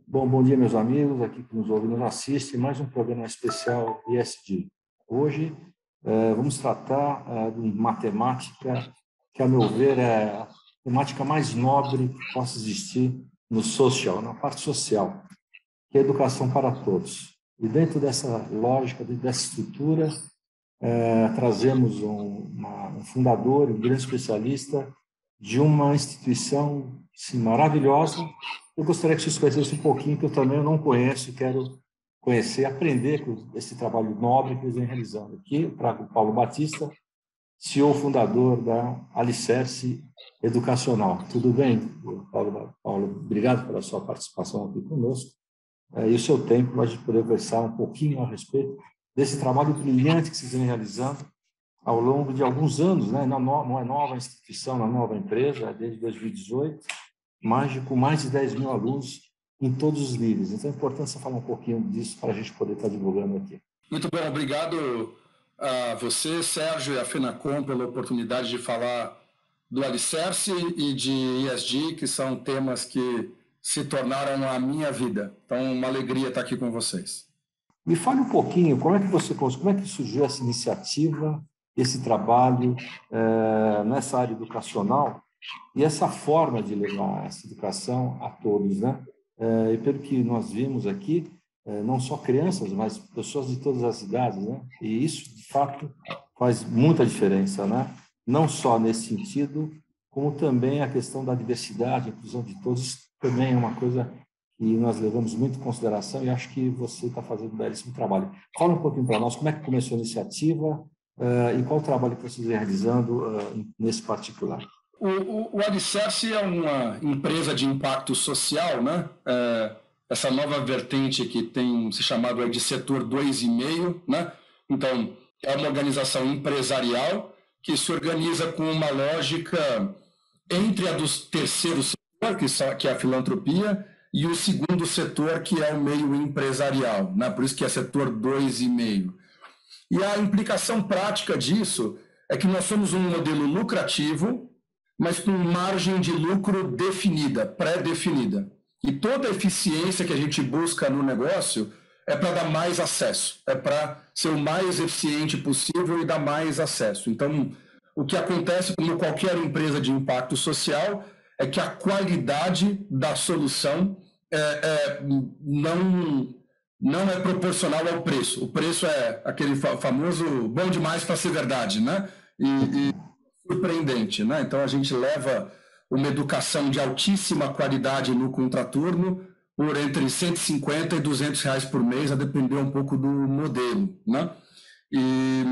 Bom dia, meus amigos, aqui que nos ouvem e nos assistem, mais um programa especial ESG. Hoje, vamos tratar de uma temática que, a meu ver, é a temática mais nobre que possa existir no social, na parte social, que é a educação para todos. E dentro dessa lógica, dentro dessa estrutura, trazemos um fundador, um grande especialista de uma instituição assim, maravilhosa. Eu gostaria que vocês conhecessem um pouquinho, que eu também não conheço e quero conhecer, aprender com esse trabalho nobre que eles vêm realizando. Aqui eu trago o Paulo Batista, CEO fundador da Alicerce Educacional. Tudo bem, Paulo? Paulo, obrigado pela sua participação aqui conosco e o seu tempo para a gente poder conversar um pouquinho a respeito desse trabalho brilhante que vocês vêm realizando ao longo de alguns anos, né? Não é nova instituição, não é nova empresa, é desde 2018, com mais de 10 mil alunos em todos os níveis. Então, é importante você falar um pouquinho disso para a gente poder estar divulgando aqui. Muito bom, obrigado a você, Sérgio, e a FENACOM pela oportunidade de falar do Alicerce e de ESG, que são temas que se tornaram a minha vida. Então, uma alegria estar aqui com vocês. Me fale um pouquinho, como é que surgiu essa iniciativa, esse trabalho nessa área educacional e essa forma de levar essa educação a todos, né? E pelo que nós vimos aqui, não só crianças, mas pessoas de todas as idades, né? E isso, de fato, faz muita diferença, né? Não só nesse sentido, como também a questão da diversidade, a inclusão de todos, também é uma coisa que nós levamos muito em consideração e acho que você está fazendo um belíssimo trabalho. Fala um pouquinho para nós como é que começou a iniciativa e qual o trabalho que vocês estão realizando nesse particular. O Alicerce é uma empresa de impacto social, né? Essa nova vertente que tem se chamado de setor 2,5, né? Então, é uma organização empresarial que se organiza com uma lógica entre a do terceiro setor, que é a filantropia, e o segundo setor, que é o meio empresarial, né? Por isso que é setor 2,5. E a implicação prática disso é que nós somos um modelo lucrativo, mas com margem de lucro definida, pré-definida. E toda a eficiência que a gente busca no negócio é para dar mais acesso, é para ser o mais eficiente possível e dar mais acesso. Então, o que acontece como qualquer empresa de impacto social é que a qualidade da solução não é proporcional ao preço. O preço é aquele famoso bom demais para ser verdade, né? E surpreendente, né? Então a gente leva uma educação de altíssima qualidade no contraturno por entre 150 e 200 reais por mês, a depender um pouco do modelo, né? E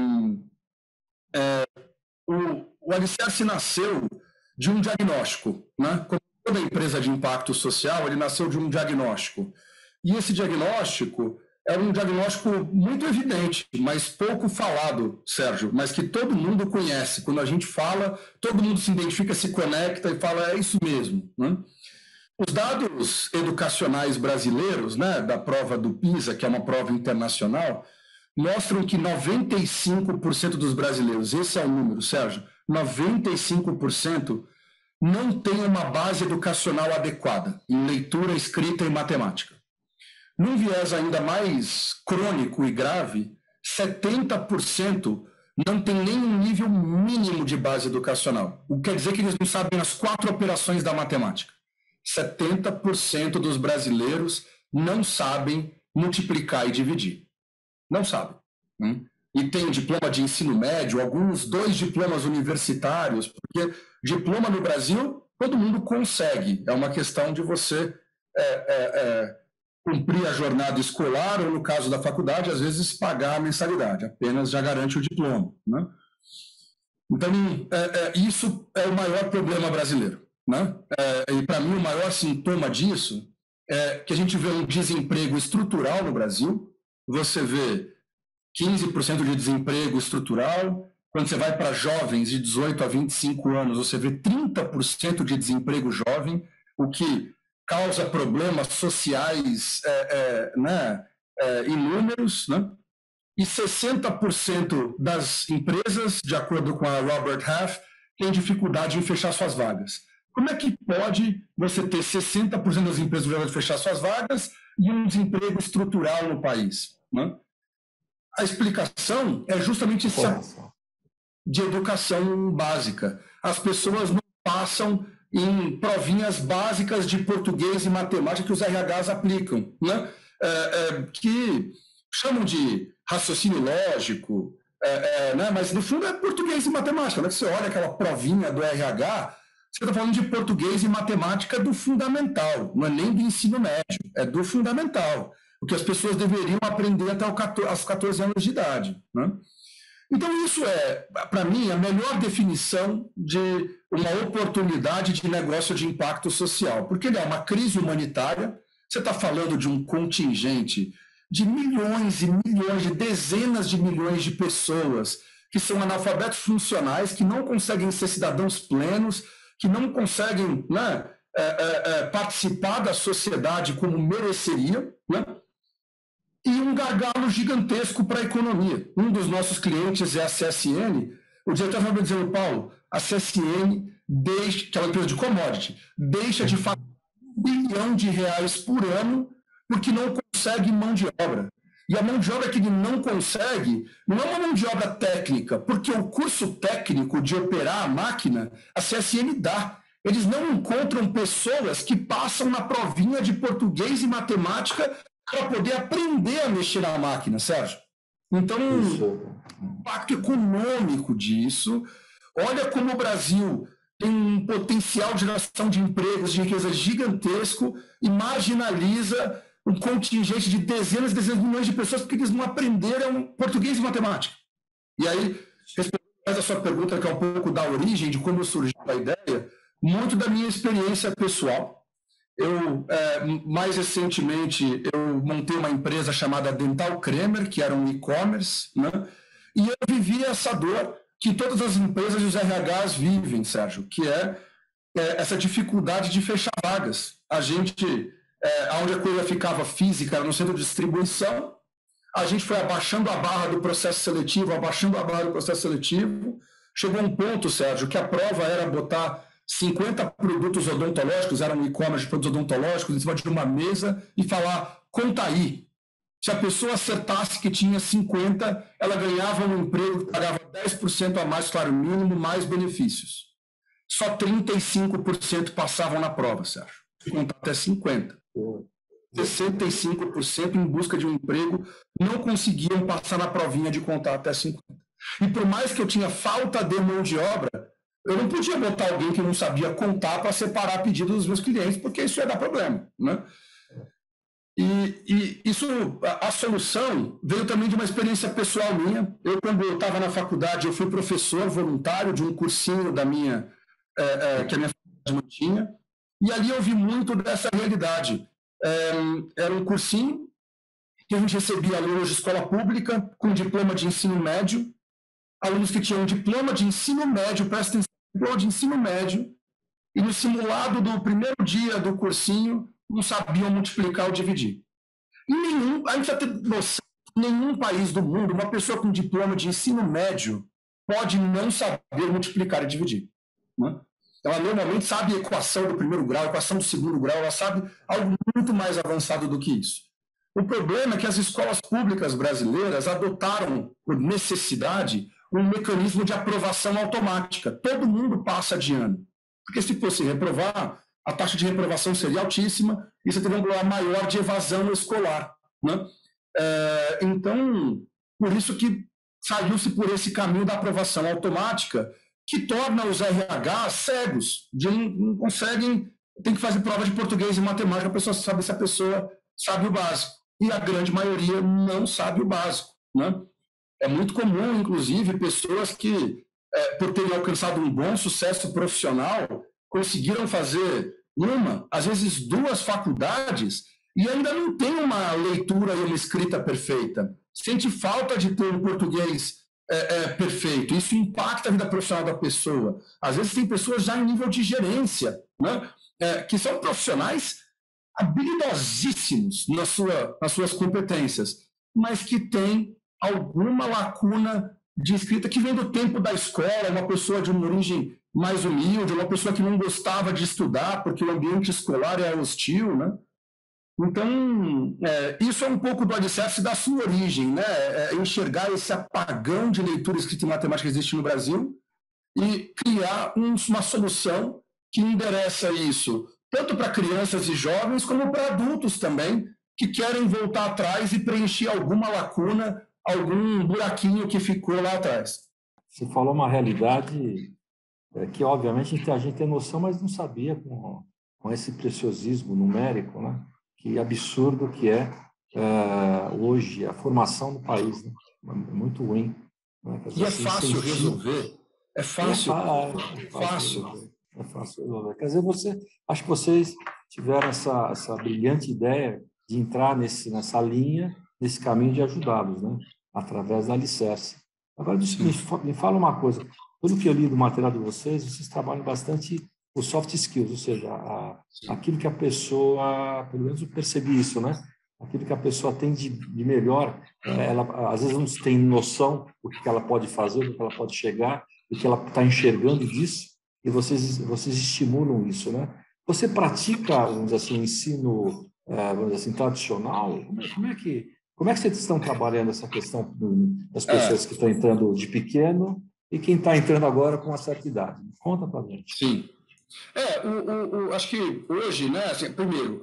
o Alicerce nasceu de um diagnóstico, né? Como toda empresa de impacto social, ele nasceu de um diagnóstico. E esse diagnóstico é um diagnóstico muito evidente, mas pouco falado, Sérgio, mas que todo mundo conhece. Quando a gente fala, todo mundo se identifica, se conecta e fala, é isso mesmo, né? Os dados educacionais brasileiros, né, da prova do PISA, que é uma prova internacional, mostram que 95% dos brasileiros, esse é o número, Sérgio, 95% não tem uma base educacional adequada em leitura, escrita e matemática. Num viés ainda mais crônico e grave, 70% não tem nenhum nível mínimo de base educacional. O que quer dizer que eles não sabem as 4 operações da matemática. 70% dos brasileiros não sabem multiplicar e dividir. Não sabem. E tem diploma de ensino médio, alguns 2 diplomas universitários, porque diploma no Brasil todo mundo consegue. É uma questão de você cumprir a jornada escolar ou, no caso da faculdade, às vezes pagar a mensalidade. Apenas já garante o diploma, né? Então, isso é o maior problema brasileiro, né? E, para mim, o maior sintoma disso é que a gente vê um desemprego estrutural no Brasil. Você vê 15% de desemprego estrutural. Quando você vai para jovens de 18 a 25 anos, você vê 30% de desemprego jovem, o que causa problemas sociais inúmeros, né? E 60% das empresas, de acordo com a Robert Half, têm dificuldade em fechar suas vagas. Como é que pode você ter 60% das empresas com dificuldade de fechar suas vagas e um desemprego estrutural no país? Né? A explicação é justamente esse de educação básica. As pessoas não passam em provinhas básicas de português e matemática que os RHs aplicam, né? Que chamam de raciocínio lógico, né? Mas no fundo é português e matemática. Né? Você olha aquela provinha do RH, você está falando de português e matemática do fundamental, não é nem do ensino médio, é do fundamental, o que as pessoas deveriam aprender até os 14 anos de idade. Né? Então, isso é, para mim, a melhor definição de uma oportunidade de negócio de impacto social, porque ele é uma crise humanitária, você está falando de um contingente de milhões e milhões, de dezenas de milhões de pessoas que são analfabetos funcionais, que não conseguem ser cidadãos plenos, que não conseguem, né, participar da sociedade como mereceriam, né? E um gargalo gigantesco para a economia. Um dos nossos clientes é a CSN. O diretor estava dizendo, Paulo, a CSN, que é uma empresa de commodity, deixa de faturar R$1 bilhão por ano porque não consegue mão de obra. E a mão de obra que ele não consegue não é uma mão de obra técnica, porque o curso técnico de operar a máquina, a CSN dá. Eles não encontram pessoas que passam na provinha de português e matemática para poder aprender a mexer na máquina, Sérgio. Então, o impacto econômico disso, olha como o Brasil tem um potencial de geração de empregos, de riqueza gigantesco e marginaliza um contingente de dezenas e dezenas de milhões de pessoas porque eles não aprenderam português e matemática. E aí, respondendo a sua pergunta, que é um pouco da origem, de como surgiu a ideia, muito da minha experiência pessoal. Mais recentemente, eu montei uma empresa chamada Dental Kremer, que era um e-commerce, né? E eu vivi essa dor que todas as empresas e os RHs vivem, Sérgio, que é essa dificuldade de fechar vagas. A gente, onde a coisa ficava física, era no centro de distribuição, a gente foi abaixando a barra do processo seletivo, chegou um ponto, Sérgio, que a prova era botar 50 produtos odontológicos, era um e-commerce de produtos odontológicos, em cima de uma mesa e falar, conta aí. Se a pessoa acertasse que tinha 50, ela ganhava um emprego que pagava 10% a mais, salário mínimo, mais benefícios. Só 35% passavam na prova, Sérgio. Contar até 50%. 65% em busca de um emprego não conseguiam passar na provinha de contar até 50%. E por mais que eu tinha falta de mão de obra, eu não podia botar alguém que não sabia contar para separar pedidos dos meus clientes, porque isso ia dar problema, né? E isso, a solução veio também de uma experiência pessoal minha. Quando eu estava na faculdade, eu fui professor voluntário de um cursinho que a minha faculdade mantinha, e ali eu vi muito dessa realidade. Era um cursinho que a gente recebia alunos de escola pública com diploma de ensino médio, alunos que tinham diploma de ensino médio, presta atenção, diploma de ensino médio, e no simulado do primeiro dia do cursinho, não sabiam multiplicar ou dividir. A gente já tem noção, em nenhum país do mundo, uma pessoa com diploma de ensino médio pode não saber multiplicar e dividir. Né? Ela normalmente sabe a equação do primeiro grau, a equação do segundo grau, ela sabe algo muito mais avançado do que isso. O problema é que as escolas públicas brasileiras adotaram, por necessidade, um mecanismo de aprovação automática. Todo mundo passa de ano. Porque se fosse reprovar, a taxa de reprovação seria altíssima e você teria um problema maior de evasão escolar. Né? Então, por isso que saiu-se por esse caminho da aprovação automática, que torna os RH cegos, não conseguem, tem que fazer prova de português e matemática, a pessoa sabe se a pessoa sabe o básico. E a grande maioria não sabe o básico. Né? É muito comum, inclusive, pessoas que, por terem alcançado um bom sucesso profissional, conseguiram fazer às vezes 2 faculdades e ainda não tem uma leitura e uma escrita perfeita. Sente falta de ter um português perfeito. Isso impacta a vida profissional da pessoa. Às vezes tem pessoas já em nível de gerência, né? Que são profissionais habilidosíssimos nas suas competências, mas que têm alguma lacuna de escrita que vem do tempo da escola, uma pessoa de uma origem mais humilde, uma pessoa que não gostava de estudar porque o ambiente escolar é hostil, né? Então, isso é um pouco do alicerce da sua origem, né? Enxergar esse apagão de leitura escrita em matemática que existe no Brasil e criar uma solução que endereça isso, tanto para crianças e jovens, como para adultos também, que querem voltar atrás e preencher alguma lacuna, algum buraquinho que ficou lá atrás. Você falou uma realidade que, obviamente, a gente tem noção, mas não sabia com esse preciosismo numérico, né? Que absurdo que é hoje a formação do país, né? É muito ruim. Né? E é fácil resolver. É fácil. É fácil resolver. Quer dizer, acho que vocês tiveram essa brilhante ideia de entrar nessa linha, nesse caminho de ajudá-los, né? Através da alicerce. Agora, me fala uma coisa. Pelo que eu li do material de vocês trabalham bastante os soft skills, ou seja, aquilo que a pessoa, pelo menos eu percebi isso, né? Aquilo que a pessoa tem de melhor, ela às vezes não tem noção do que ela pode fazer, do que ela pode chegar, do que ela está enxergando disso, e vocês estimulam isso, né? Você pratica, vamos dizer assim, um ensino, vamos dizer assim, tradicional? Como é que vocês estão trabalhando essa questão das pessoas que estão entrando de pequeno e quem está entrando agora com uma certa idade? Conta para a gente. Sim. Acho que hoje, né, assim, primeiro,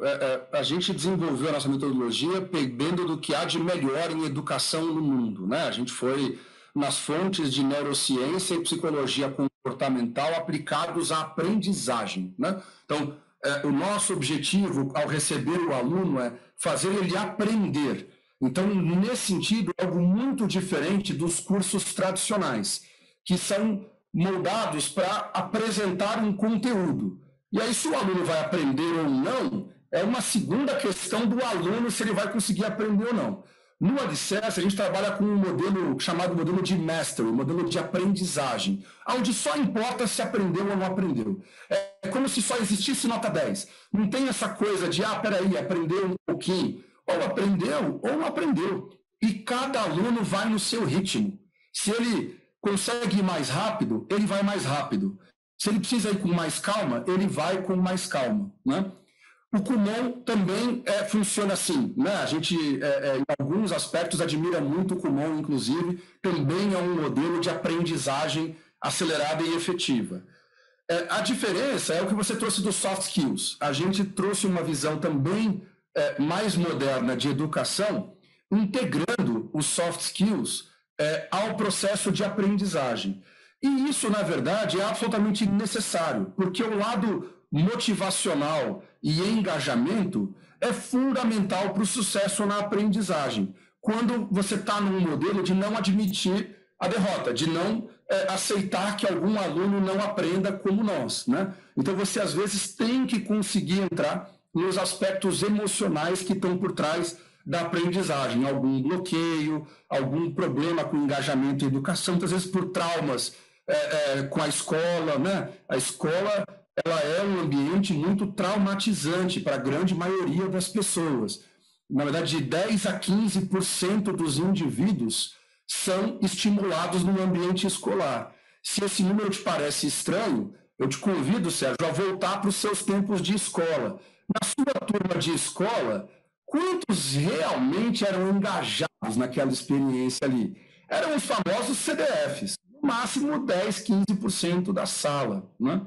a gente desenvolveu a nossa metodologia pegando do que há de melhor em educação no mundo, né? A gente foi nas fontes de neurociência e psicologia comportamental aplicados à aprendizagem, né? Então, o nosso objetivo ao receber o aluno é fazer ele aprender. Então, nesse sentido, é algo muito diferente dos cursos tradicionais, que são moldados para apresentar um conteúdo. E aí, se o aluno vai aprender ou não, é uma segunda questão do aluno se ele vai conseguir aprender ou não. No Alicerce, a gente trabalha com um modelo chamado modelo de mastery, modelo de aprendizagem, onde só importa se aprendeu ou não aprendeu. É como se só existisse nota 10. Não tem essa coisa de, peraí, aprendeu um pouquinho. Ou aprendeu ou não aprendeu. E cada aluno vai no seu ritmo. Se ele consegue ir mais rápido, ele vai mais rápido. Se ele precisa ir com mais calma, ele vai com mais calma, né? O Kumon também funciona assim, né? A gente, em alguns aspectos, admira muito o Kumon, inclusive, também é um modelo de aprendizagem acelerada e efetiva. A diferença é o que você trouxe dos soft skills. A gente trouxe uma visão também mais moderna de educação, integrando os soft skills ao processo de aprendizagem. E isso, na verdade, é absolutamente necessário, porque o lado motivacional e engajamento é fundamental para o sucesso na aprendizagem. Quando você está num modelo de não admitir a derrota, de não aceitar que algum aluno não aprenda como nós, né? Então, você, às vezes, tem que conseguir entrar nos aspectos emocionais que estão por trás da aprendizagem, algum bloqueio, algum problema com engajamento e educação, muitas vezes por traumas com a escola, né? A escola, ela é um ambiente muito traumatizante para a grande maioria das pessoas. Na verdade, de 10 a 15% dos indivíduos são estimulados no ambiente escolar. Se esse número te parece estranho, eu te convido, Sérgio, a voltar para os seus tempos de escola. Na sua turma de escola, quantos realmente eram engajados naquela experiência ali? Eram os famosos CDFs, no máximo 10, 15% da sala, né?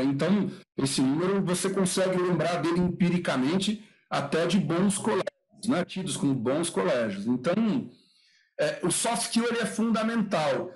Então, esse número você consegue lembrar dele empiricamente até de bons colégios, né? Tidos como bons colégios. Então, o soft skill ele é fundamental.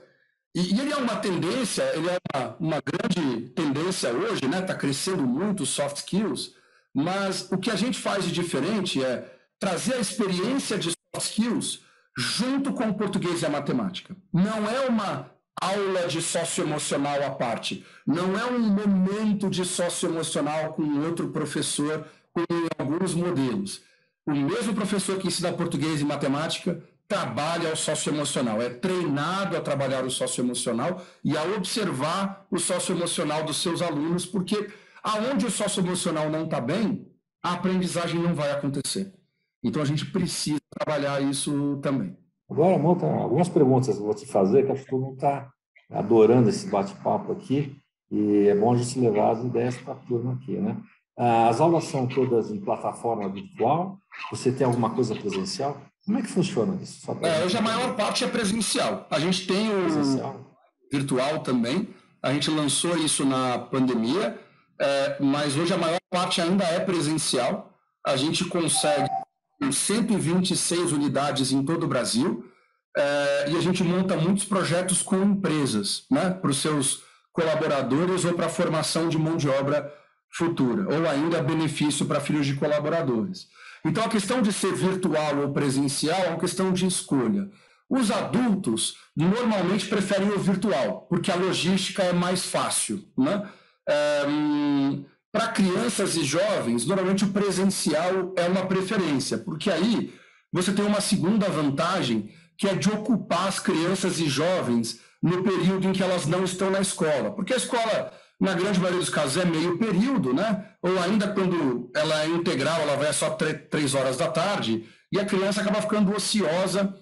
E ele é uma tendência, ele é uma grande tendência hoje, né? Está crescendo muito os soft skills, mas o que a gente faz de diferente é trazer a experiência de soft skills junto com o português e a matemática. Não é uma aula de socioemocional à parte, não é um momento de socioemocional com outro professor, como em alguns modelos. O mesmo professor que ensina português e matemática trabalha o socioemocional, é treinado a trabalhar o socioemocional e a observar o socioemocional dos seus alunos, porque aonde o socioemocional não está bem, a aprendizagem não vai acontecer. Então, a gente precisa trabalhar isso também. Agora, Monta, algumas perguntas que eu vou te fazer, que acho que todo mundo está adorando esse bate-papo aqui, e é bom a gente levar as ideias para a turma aqui, né? As aulas são todas em plataforma virtual? Você tem alguma coisa presencial? Como é que funciona isso? Só para a gente Hoje a entender. maior parte é presencial. A gente tem o Presencial? virtual também, a gente lançou isso na pandemia, mas hoje a maior parte ainda é presencial. A gente consegue 126 unidades em todo o Brasil, e a gente monta muitos projetos com empresas, né, para os seus colaboradores ou para a formação de mão de obra futura, ou ainda benefício para filhos de colaboradores. Então, a questão de ser virtual ou presencial é uma questão de escolha. Os adultos normalmente preferem o virtual, porque a logística é mais fácil, né? Para crianças e jovens, normalmente o presencial é uma preferência, porque aí você tem uma segunda vantagem, que é de ocupar as crianças e jovens no período em que elas não estão na escola. Porque a escola, na grande maioria dos casos, é meio período, né? Ou ainda quando ela é integral, ela vai só 3 horas da tarde, e a criança acaba ficando ociosa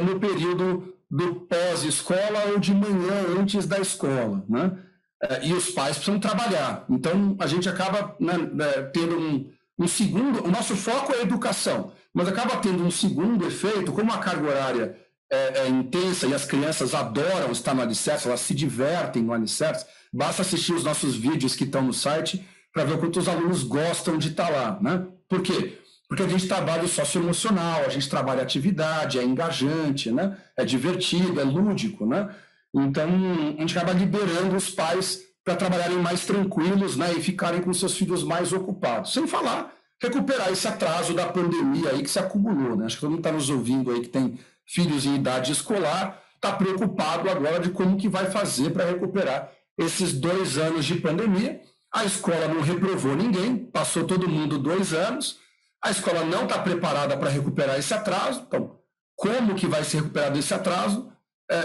no período do pós-escola ou de manhã antes da escola, né? E os pais precisam trabalhar. Então, a gente acaba, né, tendo um segundo... O nosso foco é a educação, mas acaba tendo um segundo efeito, como a carga horária é intensa e as crianças adoram estar no alicerce, elas se divertem no alicerce, basta assistir os nossos vídeos que estão no site para ver o quanto os alunos gostam de estar lá, né? Por quê? Porque a gente trabalha o socioemocional, a gente trabalha a atividade, é engajante, né? É divertido, é lúdico, né? Então, a gente acaba liberando os pais para trabalharem mais tranquilos, né? E ficarem com seus filhos mais ocupados. Sem falar, recuperar esse atraso da pandemia aí que se acumulou, né? Acho que todo mundo está nos ouvindo aí que tem filhos em idade escolar, está preocupado agora de como que vai fazer para recuperar esses 2 anos de pandemia. A escola não reprovou ninguém, passou todo mundo 2 anos, a escola não está preparada para recuperar esse atraso, então, como que vai ser recuperado esse atraso?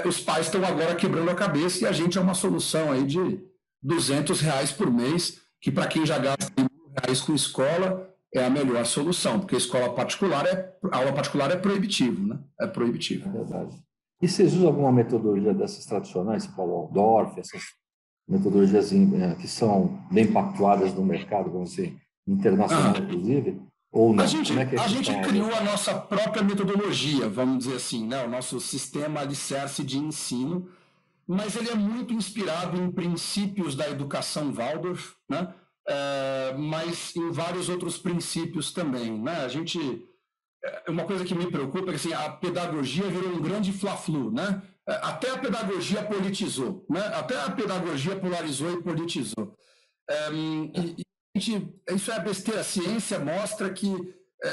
Os pais estão agora quebrando a cabeça e a gente é uma solução aí de R$ 200 por mês, que para quem já gasta R$ 1.000 com escola, é a melhor solução, porque a aula particular é proibitivo, né? É proibitivo. É verdade. E vocês usam alguma metodologia dessas tradicionais, tipo o Waldorf, essas metodologias que são bem pactuadas no mercado, vamos dizer, internacional, inclusive, ou A não? gente, Como é que a vocês gente estão criou a adotando? nossa própria metodologia, vamos dizer assim, né? O nosso sistema alicerce de ensino, mas ele é muito inspirado em princípios da educação Waldorf, né? Mas em vários outros princípios também, né? Uma coisa que me preocupa é que assim, a pedagogia virou um grande fla-flu, né? Até a pedagogia politizou, né? Até a pedagogia polarizou e politizou. Isso é besteira. A ciência mostra que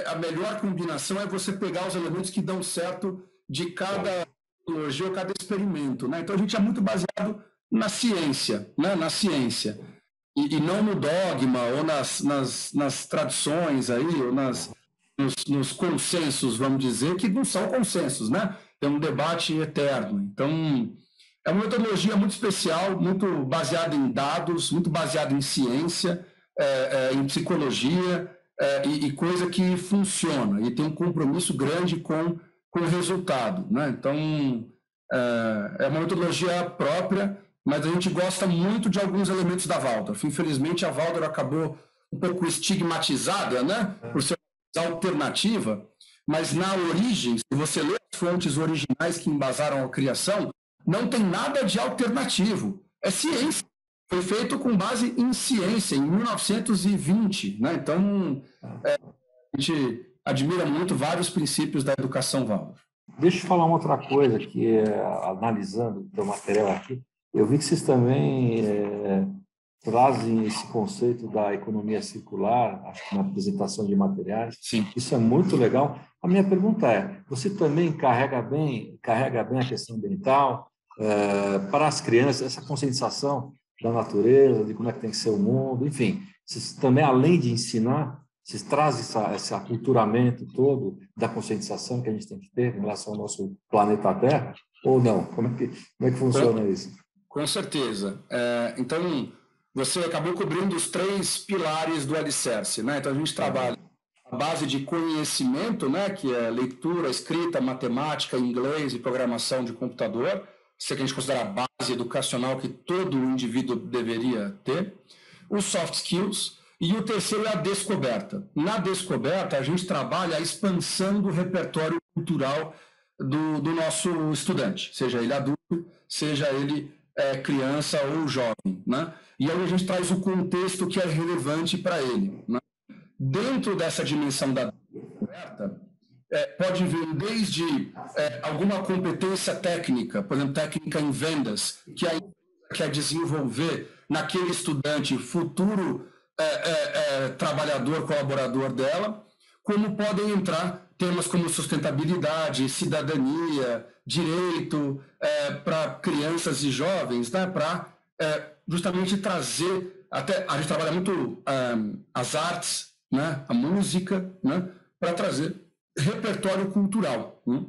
a melhor combinação é você pegar os elementos que dão certo de cada tecnologia ou cada experimento, né? Então a gente é muito baseado na ciência, né? Na ciência. E não no dogma ou nas tradições aí, ou nos consensos, vamos dizer, que não são consensos, né? É um debate eterno. Então, é uma metodologia muito especial, muito baseada em dados, muito baseada em ciência, em psicologia, e coisa que funciona, e tem um compromisso grande com o resultado, né? Então, é uma metodologia própria, mas a gente gosta muito de alguns elementos da Waldorf. Infelizmente, a Waldorf acabou um pouco estigmatizada, né? Por ser alternativa, mas na origem, se você ler as fontes originais que embasaram a criação, não tem nada de alternativo. É ciência. Foi feito com base em ciência, em 1920. Né? Então, a gente admira muito vários princípios da educação Waldorf. Deixa eu falar uma outra coisa, que analisando o teu material aqui, eu vi que vocês também trazem esse conceito da economia circular, acho que na apresentação de materiais. Sim. Isso é muito legal. A minha pergunta é, você também carrega bem a questão ambiental para as crianças, essa conscientização da natureza, de como é que tem que ser o mundo, enfim, vocês também, além de ensinar, vocês trazem esse aculturamento todo da conscientização que a gente tem que ter em relação ao nosso planeta Terra, ou não? Como é que funciona isso? Com certeza. Então, você acabou cobrindo os 3 pilares do alicerce, né? Então, a gente trabalha a base de conhecimento, né, que é leitura, escrita, matemática, inglês e programação de computador, isso é que a gente considera a base educacional que todo indivíduo deveria ter, os soft skills, e o terceiro é a descoberta. Na descoberta, a gente trabalha a expansão do repertório cultural do nosso estudante, seja ele adulto, seja ele criança ou jovem, né? E aí a gente traz o contexto que é relevante para ele, né? Dentro dessa dimensão da descoberta, pode vir desde alguma competência técnica, por exemplo, técnica em vendas, que a empresa quer desenvolver naquele estudante futuro trabalhador, colaborador dela, como podem entrar temas como sustentabilidade, cidadania, direito para crianças e jovens, né, para justamente trazer, até a gente trabalha muito as artes, né, a música, né, para trazer repertório cultural. Né?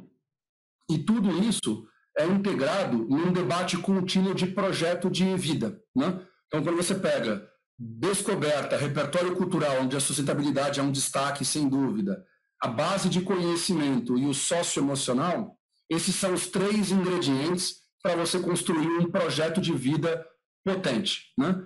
E tudo isso é integrado num debate contínuo de projeto de vida. Né? Então, quando você pega descoberta, repertório cultural, onde a sustentabilidade é um destaque, sem dúvida, a base de conhecimento e o socioemocional, esses são os 3 ingredientes para você construir um projeto de vida potente. Né?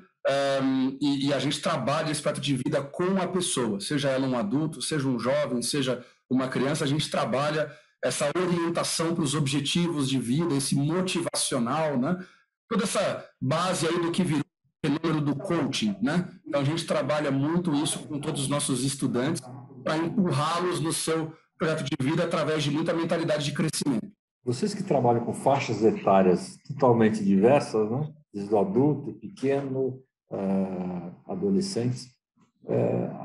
E a gente trabalha esse projeto de vida com a pessoa, seja ela um adulto, seja um jovem, seja uma criança, a gente trabalha essa orientação para os objetivos de vida, esse motivacional, né? Toda essa base aí do que virou o fenômeno do coaching, né? Então a gente trabalha muito isso com todos os nossos estudantes para empurrá-los no seu projeto de vida através de muita mentalidade de crescimento. Vocês que trabalham com faixas etárias totalmente diversas, né? Desde o adulto, pequeno, adolescentes,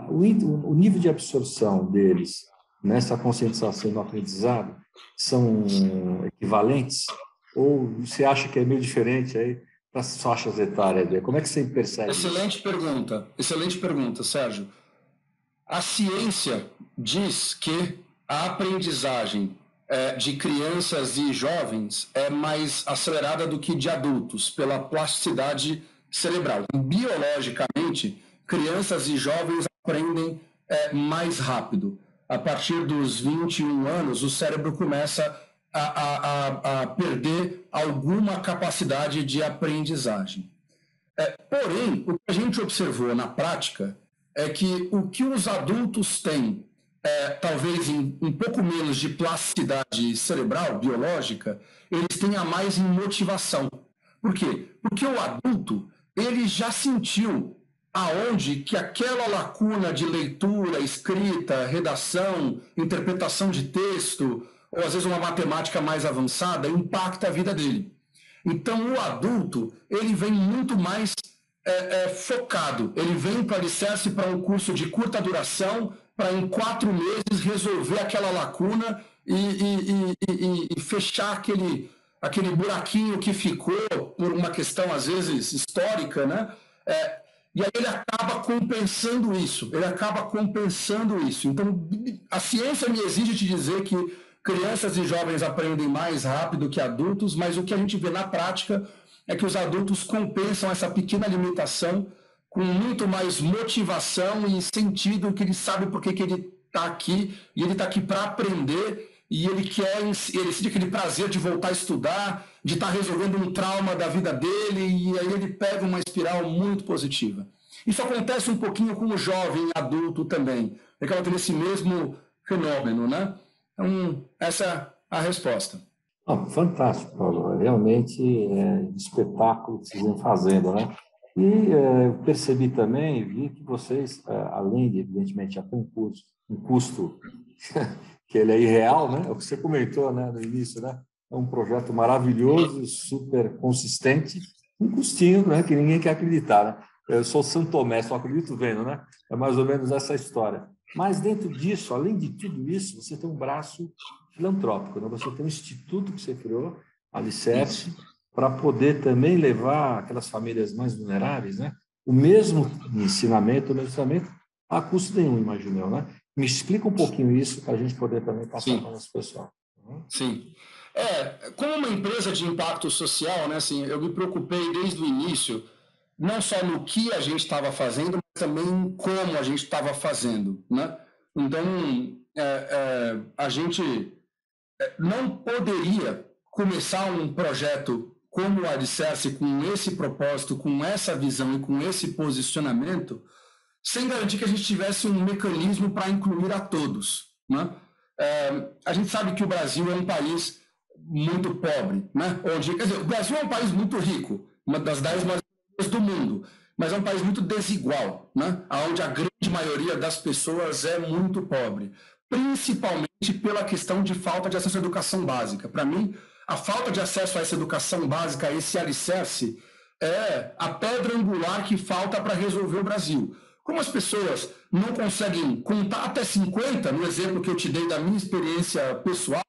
o nível de absorção deles nessa conscientização e no aprendizado são equivalentes? Ou você acha que é meio diferente aí para as faixas etárias? Como é que você percebe excelente isso? Excelente pergunta, Sérgio. A ciência diz que a aprendizagem de crianças e jovens é mais acelerada do que de adultos, pela plasticidade cerebral. Biologicamente, crianças e jovens aprendem mais rápido. A partir dos 21 anos, o cérebro começa a perder alguma capacidade de aprendizagem. Porém, o que a gente observou na prática é que o que os adultos têm, talvez um pouco menos de plasticidade cerebral, biológica, eles têm a mais em motivação. Por quê? Porque o adulto, ele já sentiu aonde que aquela lacuna de leitura, escrita, redação, interpretação de texto, ou às vezes uma matemática mais avançada, impacta a vida dele. Então, o adulto, ele vem muito mais focado. Ele vem para alicerce para um curso de curta duração, para em 4 meses resolver aquela lacuna e fechar aquele buraquinho que ficou por uma questão, às vezes, histórica, né? E aí ele acaba compensando isso. Então, a ciência me exige te dizer que crianças e jovens aprendem mais rápido que adultos, mas o que a gente vê na prática é que os adultos compensam essa pequena limitação com muito mais motivação e sentido, que ele sabe por que ele está aqui, e ele está aqui para aprender, e ele sente aquele prazer de voltar a estudar, de estar resolvendo um trauma da vida dele, e aí ele pega uma espiral muito positiva. Isso acontece um pouquinho com o jovem adulto também, acaba tendo esse mesmo fenômeno, né? Então, essa é a resposta. Fantástico, Paulo. Realmente um espetáculo que vocês vêm fazendo, né? E eu percebi também, vi que vocês, além de, evidentemente, já ter um custo que ele é irreal, né? É o que você comentou, né, no início, né? É um projeto maravilhoso, super consistente, um custinho, né, que ninguém quer acreditar, né? Eu sou São Tomé, só acredito vendo, né? É mais ou menos essa história. Mas dentro disso, além de tudo isso, você tem um braço filantrópico, né? Você tem um instituto que você criou, Alicerce, para poder também levar aquelas famílias mais vulneráveis, né? O mesmo ensinamento a custo nenhum, imagino eu, né? Me explica um pouquinho isso para a gente poder também passar para o nosso pessoal. Sim. Como uma empresa de impacto social, né, assim, eu me preocupei desde o início, não só no que a gente estava fazendo, mas também em como a gente estava fazendo, né? Então, a gente não poderia começar um projeto como o Alicerce, com esse propósito, com essa visão e com esse posicionamento, sem garantir que a gente tivesse um mecanismo para incluir a todos, né? A gente sabe que o Brasil é um país muito pobre, né? Onde, quer dizer, o Brasil é um país muito rico, uma das 10 maiores do mundo, mas é um país muito desigual, né? Onde a grande maioria das pessoas é muito pobre, principalmente pela questão de falta de acesso à educação básica. Para mim, a falta de acesso a essa educação básica, a esse alicerce, é a pedra angular que falta para resolver o Brasil. Como as pessoas não conseguem contar até 50, no exemplo que eu te dei da minha experiência pessoal,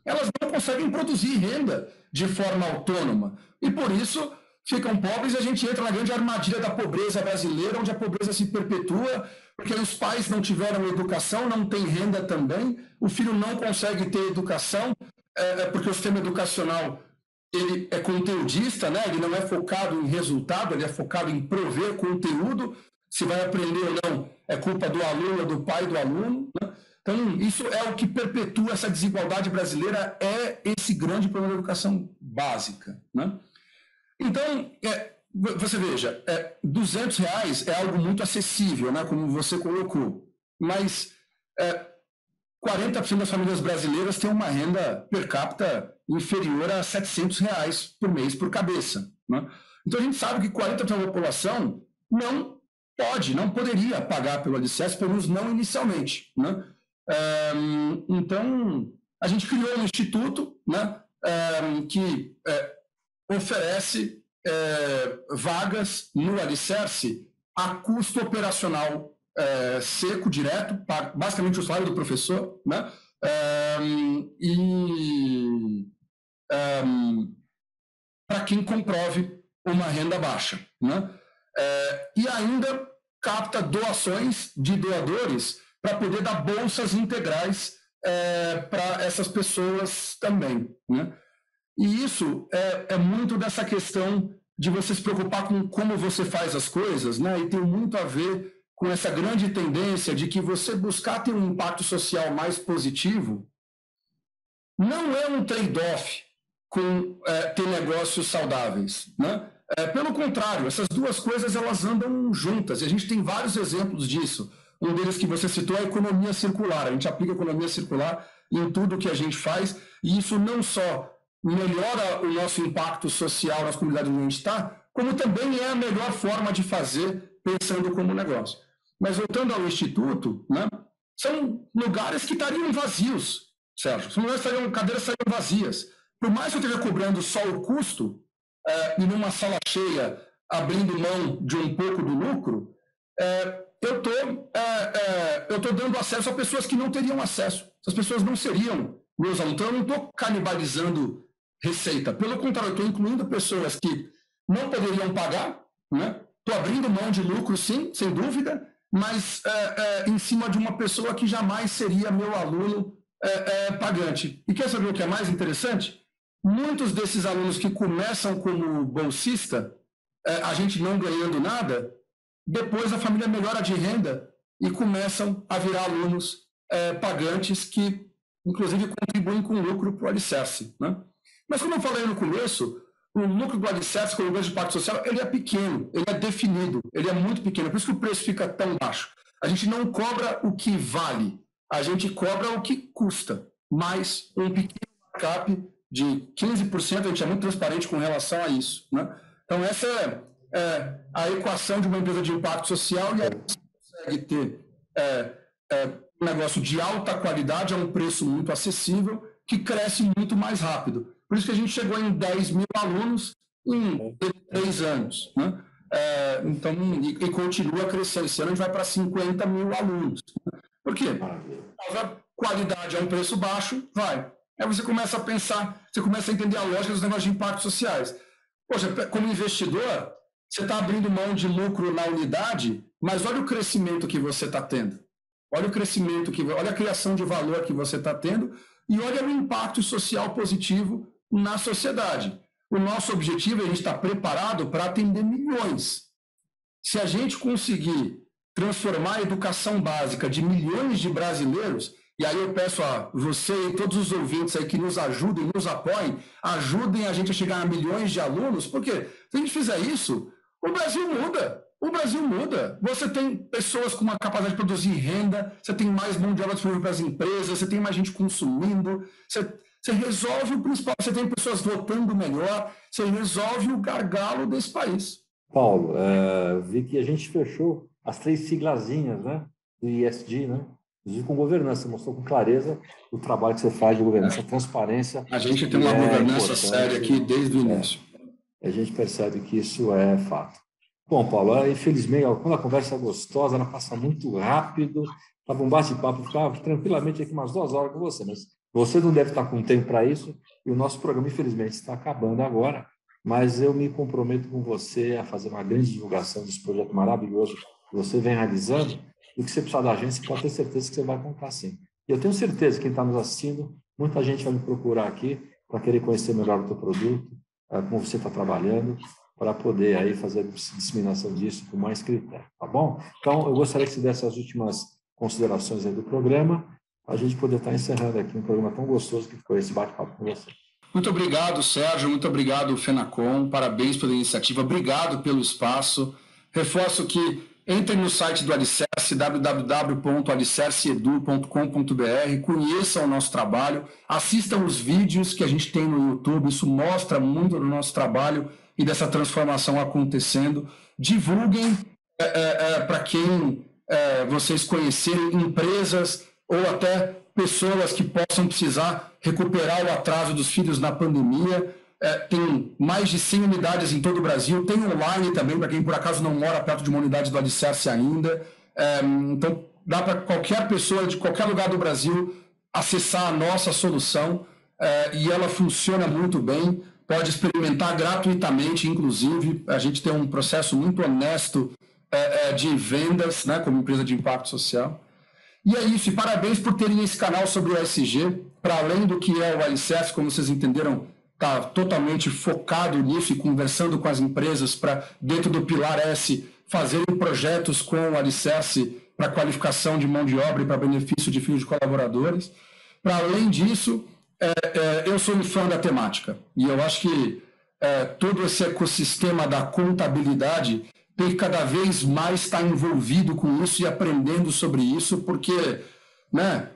elas não conseguem produzir renda de forma autônoma. E por isso ficam pobres e a gente entra na grande armadilha da pobreza brasileira, onde a pobreza se perpetua, porque os pais não tiveram educação, não têm renda também, o filho não consegue ter educação, porque o sistema educacional ele é conteudista, né? Ele não é focado em resultado, ele é focado em prover conteúdo. Se vai aprender ou não é culpa do aluno, do pai do aluno, né? Então, isso é o que perpetua essa desigualdade brasileira, é esse grande problema da educação básica, né? Então, você veja, R$ 200 é algo muito acessível, né, como você colocou, mas 40% das famílias brasileiras têm uma renda per capita inferior a R$ 700 por mês por cabeça, né? Então, a gente sabe que 40% da população não poderia pagar pelo alicerce, pelo menos não inicialmente, né? Então, a gente criou um instituto, né, que oferece vagas no alicerce a custo operacional seco, direto, basicamente o salário do professor, né? Para quem comprove uma renda baixa, né? E ainda capta doações de doadores para poder dar bolsas integrais para essas pessoas também, né? E isso é muito dessa questão de você se preocupar com como você faz as coisas, né? E tem muito a ver com essa grande tendência de que você buscar ter um impacto social mais positivo não é um trade-off com ter negócios saudáveis, né? Pelo contrário, essas duas coisas elas andam juntas, e a gente tem vários exemplos disso. Um deles que você citou é a economia circular. A gente aplica a economia circular em tudo que a gente faz, e isso não só melhora o nosso impacto social nas comunidades onde a gente está, como também é a melhor forma de fazer pensando como negócio. Mas voltando ao Instituto, né, são lugares que estariam vazios, Sérgio. São lugares que cadeiras estariam vazias. Por mais que eu esteja cobrando só o custo, e numa sala cheia, abrindo mão de um pouco do lucro, eu estou dando acesso a pessoas que não teriam acesso. Essas pessoas não seriam meus alunos. Então, eu não estou canibalizando receita. Pelo contrário, eu estou incluindo pessoas que não poderiam pagar, né? Estou abrindo mão de lucro, sim, sem dúvida, mas em cima de uma pessoa que jamais seria meu aluno pagante. E quer saber o que é mais interessante? Muitos desses alunos que começam como bolsista, a gente não ganhando nada, depois a família melhora de renda e começam a virar alunos pagantes que, inclusive, contribuem com lucro para o alicerce, né? Mas, como eu falei no começo, o lucro do alicerce com o grande impacto social, ele é pequeno, ele é definido, ele é muito pequeno, por isso que o preço fica tão baixo. A gente não cobra o que vale, a gente cobra o que custa, mais um pequeno markup de 15%, a gente é muito transparente com relação a isso, né? Então, essa é a equação de uma empresa de impacto social, e aí você consegue ter um negócio de alta qualidade a um preço muito acessível, que cresce muito mais rápido. Por isso que a gente chegou em 10 mil alunos em 3 anos, né? Então, e continua crescendo. Esse ano a gente vai para 50 mil alunos. Por quê? A qualidade a um preço baixo, vai. Aí você começa a pensar, você começa a entender a lógica dos negócios de impactos sociais. Poxa, como investidor, você está abrindo mão de lucro na unidade, mas olha o crescimento que você está tendo. Olha o crescimento, olha a criação de valor que você está tendo e olha o impacto social positivo na sociedade. O nosso objetivo é a gente estar preparado para atender milhões. Se a gente conseguir transformar a educação básica de milhões de brasileiros, e aí eu peço a você e todos os ouvintes aí que nos ajudem, nos apoiem, ajudem a gente a chegar a milhões de alunos, porque se a gente fizer isso, o Brasil muda. O Brasil muda. Você tem pessoas com uma capacidade de produzir renda, você tem mais mão de obra disponível para as empresas, você tem mais gente consumindo, você resolve o principal, você tem pessoas votando melhor, você resolve o gargalo desse país. Paulo, vi que a gente fechou as 3 siglazinhas, né, do ESG, né? Inclusive com governança, mostrou com clareza o trabalho que você faz de governança, transparência. A gente tem uma governança séria aqui desde o início. A gente percebe que isso é fato. Bom, Paulo, infelizmente, quando a conversa é gostosa, ela passa muito rápido, estava um bate-papo, ficava tranquilamente aqui umas 2 horas com você, mas você não deve estar com tempo para isso, e o nosso programa, infelizmente, está acabando agora, mas eu me comprometo com você a fazer uma grande divulgação desse projeto maravilhoso que você vem realizando, e que você precisar da gente, você pode ter certeza que você vai contar sim. E eu tenho certeza que quem está nos assistindo, muita gente vai me procurar aqui para querer conhecer melhor o teu produto, como você está trabalhando, para poder aí fazer a disseminação disso com mais critério, tá bom? Então, eu gostaria que você desse as últimas considerações aí do programa, a gente poder estar encerrando aqui um programa tão gostoso que foi esse bate-papo com você. Muito obrigado, Sérgio, muito obrigado, Fenacom, parabéns pela iniciativa, obrigado pelo espaço. Reforço que entrem no site do Alicerce, www.alicerceedu.com.br, conheçam o nosso trabalho, assistam os vídeos que a gente tem no YouTube, isso mostra muito do nosso trabalho e dessa transformação acontecendo. Divulguem para quem vocês conhecerem, empresas ou até pessoas que possam precisar recuperar o atraso dos filhos na pandemia. Tem mais de 100 unidades em todo o Brasil, tem online também, para quem por acaso não mora perto de uma unidade do Alicerce ainda. Então, dá para qualquer pessoa de qualquer lugar do Brasil acessar a nossa solução e ela funciona muito bem. Pode experimentar gratuitamente, inclusive. A gente tem um processo muito honesto de vendas, né, como empresa de impacto social. E é isso, e parabéns por terem esse canal sobre o ESG, para além do que é o Alicerce, como vocês entenderam, está totalmente focado nisso e conversando com as empresas para, dentro do Pilar S, fazerem projetos com o Alicerce para qualificação de mão de obra e para benefício de filhos de colaboradores. Para além disso, eu sou um fã da temática e eu acho que todo esse ecossistema da contabilidade tem que cada vez mais estar envolvido com isso e aprendendo sobre isso, porque, né,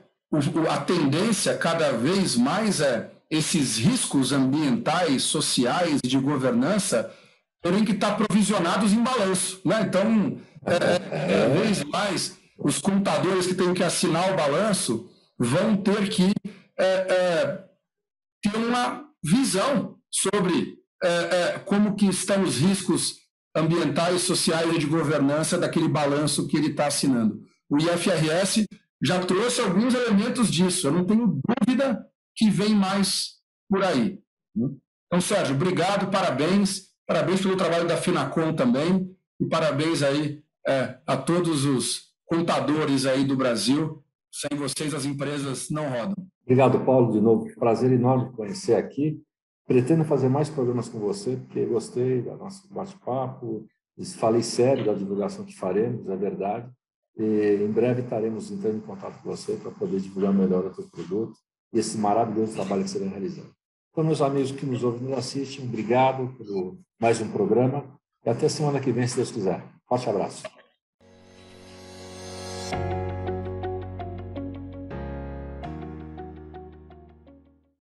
a tendência cada vez mais esses riscos ambientais, sociais e de governança terem que estar provisionados em balanço, né? Então, cada vez mais os contadores que têm que assinar o balanço vão ter que ter uma visão sobre como que estão os riscos ambientais, sociais e de governança daquele balanço que ele está assinando. O IFRS já trouxe alguns elementos disso, eu não tenho dúvida que vem mais por aí. Então, Sérgio, obrigado, parabéns pelo trabalho da Fenacom também, e parabéns aí a todos os contadores aí do Brasil. Sem vocês, as empresas não rodam. Obrigado, Paulo, de novo. Prazer enorme conhecer aqui. Pretendo fazer mais programas com você, porque gostei do nosso bate-papo, falei sério da divulgação que faremos, é verdade. E em breve estaremos entrando em contato com você para poder divulgar melhor o teu produto e esse maravilhoso trabalho que você vem realizando. Então, meus amigos que nos ouvem e nos assistem, obrigado por mais um programa e até semana que vem, se Deus quiser. Forte abraço.